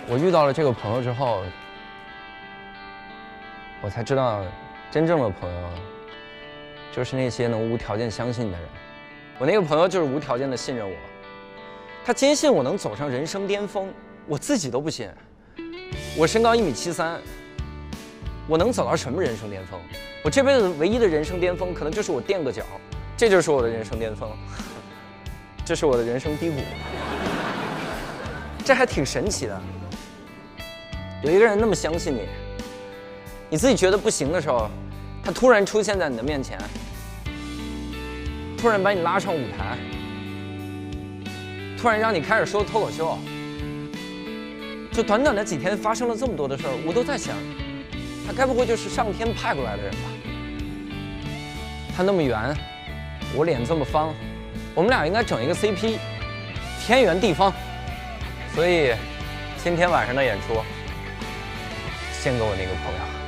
我遇到了这个朋友之后，我才知道，真正的朋友就是那些能无条件相信的人。我那个朋友就是无条件的信任我，他坚信我能走上人生巅峰，我自己都不信。我身高1.73米，我能走到什么人生巅峰？我这辈子唯一的人生巅峰，可能就是我垫个脚，这就是我的人生巅峰，这是我的人生低谷。这还挺神奇的，有一个人那么相信你，你自己觉得不行的时候，他突然出现在你的面前，突然把你拉上舞台，突然让你开始说脱口秀。就短短的几天发生了这么多的事儿，我都在想，他该不会就是上天派过来的人吧？他那么圆，我脸这么方，我们俩应该整一个 CP， 天圆地方。所以今天晚上的演出，献给我那个朋友。